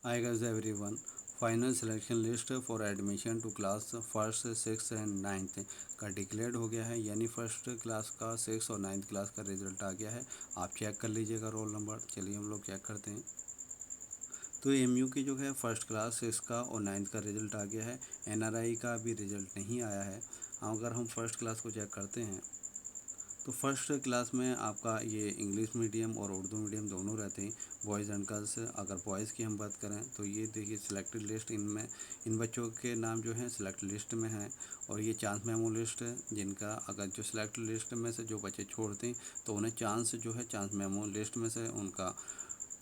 Hi guys everyone. Final selection list for admission to class first six and ninth का declared हो गया है, यानी फर्स्ट क्लास का सिक्स और नाइन्थ क्लास का रिजल्ट आ गया है। आप चेक कर लीजिएगा रोल नंबर। चलिए हम लोग चेक करते हैं। तो एमयू की जो है फर्स्ट क्लास सिक्स का और नाइन्थ का रिजल्ट आ गया है। एनआरआई का अभी रिजल्ट नहीं आया है। अगर हम फर्स्ट क्लास को चेक करते हैं तो फर्स्ट क्लास में आपका ये इंग्लिश मीडियम और उर्दू मीडियम दोनों रहते हैं, बॉयज़ एंड गर्ल्स। अगर बॉयज़ की हम बात करें तो ये देखिए सिलेक्टेड लिस्ट, इनमें इन बच्चों के नाम जो हैं सिलेक्ट लिस्ट में हैं। और ये चांस मेमो लिस्ट है, जिनका अगर जो सिलेक्ट लिस्ट में से जो बच्चे छोड़ते हैं तो उन्हें चांस जो है चांस मेमो लिस्ट में से उनका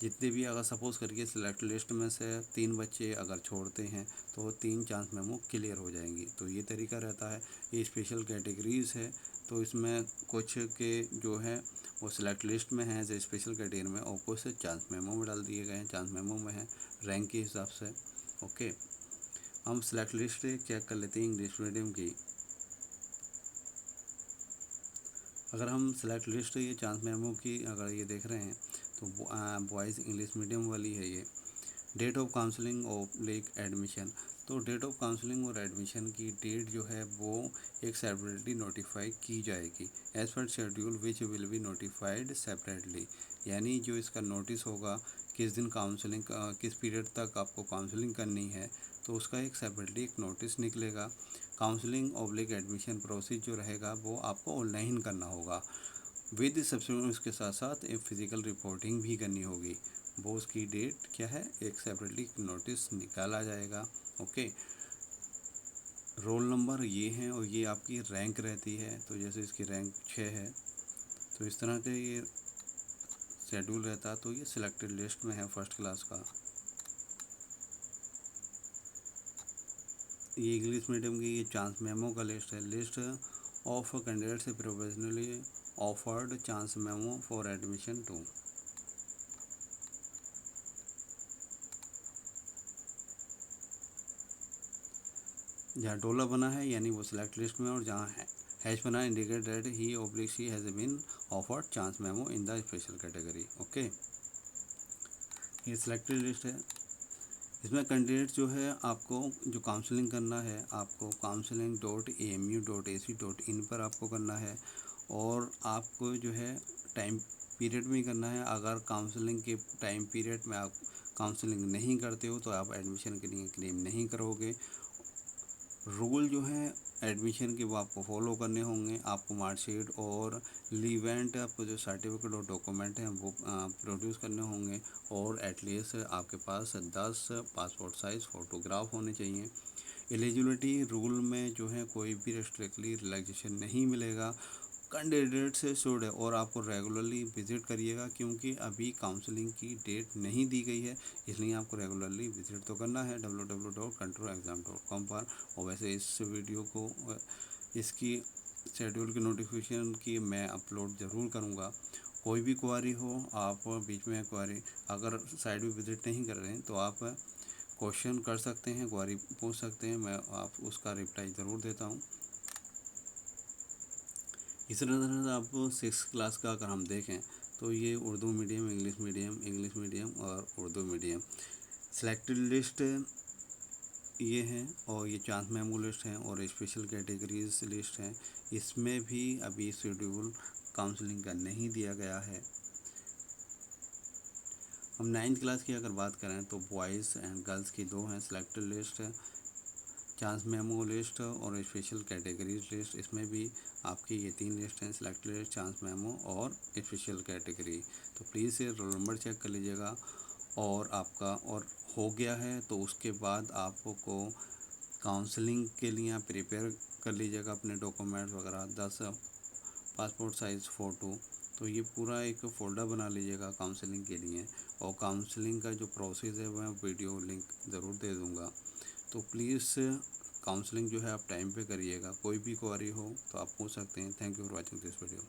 जितने भी, अगर सपोज़ करिए सिलेक्ट लिस्ट में से 3 बच्चे अगर छोड़ते हैं तो वो 3 चांस मेमो क्लियर हो जाएंगी। तो ये तरीका रहता है। ये स्पेशल कैटेगरीज है, तो इसमें कुछ के जो है वो सिलेक्ट लिस्ट में हैं जो स्पेशल कैटेगरी में, और कुछ चांस मेमो में डाल दिए गए हैं, चांस मेमो में है रैंक के हिसाब से। ओके, हम सिलेक्ट लिस्ट चेक कर लेते हैं इंग्लिश मीडियम की। अगर हम सेलेक्ट लिस्ट ये चांस मेमो की अगर ये देख रहे हैं तो बॉयज़ इंग्लिश मीडियम वाली है ये। डेट ऑफ काउंसलिंग ऑफ लेक एडमिशन, तो डेट ऑफ काउंसलिंग और एडमिशन की डेट जो है वो एक सेपरेटली नोटिफाई की जाएगी as per schedule which will be notified separately. यानी जो इसका नोटिस होगा किस दिन काउंसलिंग किस पीरियड तक आपको काउंसलिंग करनी है, तो उसका एक सेपरेटली एक नोटिस निकलेगा। काउंसलिंग ऑब्लिक एडमिशन प्रोसेस जो रहेगा वो आपको ऑनलाइन करना होगा विद सब्सिक्वेंट, उसके साथ साथ एक फ़िज़िकल रिपोर्टिंग भी करनी होगी। वो उसकी डेट क्या है, एक सेपरेटली नोटिस निकाला जाएगा। ओके, रोल नंबर ये हैं और ये आपकी रैंक रहती है। तो जैसे इसकी रैंक 6 है तो इस तरह के ये शेड्यूल रहता है। तो ये सिलेक्टेड लिस्ट में है फर्स्ट क्लास का। ये इंग्लिश मीडियम की ये चांस मेमो का लिस्ट है। List of candidates provisionally offered chance memo for admission to. जहाँ डोला बना है यानी वो सिलेक्ट लिस्ट में, और जहाँ हैश बना है indicate that he oblique she has been offered chance memo in the special category. Okay, ये सिलेक्टेड लिस्ट है। इसमें कैंडिडेट जो है आपको जो काउंसलिंग करना है, आपको counseling.amu.ac.in पर आपको करना है, और आपको जो है टाइम पीरियड में करना है। अगर काउंसलिंग के टाइम पीरियड में आप काउंसलिंग नहीं करते हो तो आप एडमिशन के लिए क्लेम नहीं करोगे। रूल जो है एडमिशन के वो आपको फॉलो करने होंगे। आपको मार्कशीट और लीवेंट आपको जो सर्टिफिकेट और डॉक्यूमेंट हैं वो प्रोड्यूस करने होंगे, और एटलीस्ट आपके पास 10 पासपोर्ट साइज़ फ़ोटोग्राफ होने चाहिए। एलिजिबिलिटी रूल में जो है कोई भी रेस्ट्रिक्टली रिलैक्सेशन नहीं मिलेगा। कैंडिडेट से शुड है और आपको रेगुलरली विज़िट करिएगा, क्योंकि अभी काउंसलिंग की डेट नहीं दी गई है, इसलिए आपको रेगुलरली विज़िट तो करना है www.controlexam.com पर। और वैसे इस वीडियो को इसकी शेड्यूल की नोटिफिकेशन की मैं अपलोड ज़रूर करूँगा। कोई भी क्वारी हो आप बीच में क्वारी अगर साइड में विज़िट नहीं कर रहे हैं तो आप क्वेश्चन कर सकते हैं, क्वारी पूछ सकते हैं, मैं आप उसका रिप्लाई ज़रूर देता हूँ। इसी तरह से आप सिक्स क्लास का अगर हम देखें तो ये उर्दू मीडियम, इंग्लिश मीडियम और उर्दू मीडियम सेलेक्टेड लिस्ट ये हैं, और ये चांस मेमो लिस्ट हैं और स्पेशल कैटेगरीज लिस्ट हैं। इसमें भी अभी शेड्यूल काउंसलिंग का नहीं दिया गया है। हम नाइन्थ क्लास की अगर बात करें तो बॉयज़ एंड गर्ल्स की दो हैं selected list, chance memo list और स्पेशल कैटेगरीज लिस्ट। इसमें भी आपकी ये 3 लिस्ट हैं, सिलेक्टेड लिस्ट, चांस मेमो और स्पेशल कैटेगरी। तो प्लीज़ ये रोल नंबर चेक कर लीजिएगा। और आपका और हो गया है तो उसके बाद आपको काउंसलिंग के लिए आप प्रिपेयर कर लीजिएगा अपने डॉक्यूमेंट्स वगैरह, 10 पासपोर्ट साइज़ फ़ोटो। तो ये पूरा एक फ़ोल्डर बना लीजिएगा काउंसलिंग के लिए। और काउंसलिंग का जो प्रोसेस है मैं वीडियो लिंक ज़रूर दे दूँगा। तो प्लीज़ काउंसलिंग जो है आप टाइम पे करिएगा। कोई भी क्वेरी हो तो आप पूछ सकते हैं। Thank you for watching this video.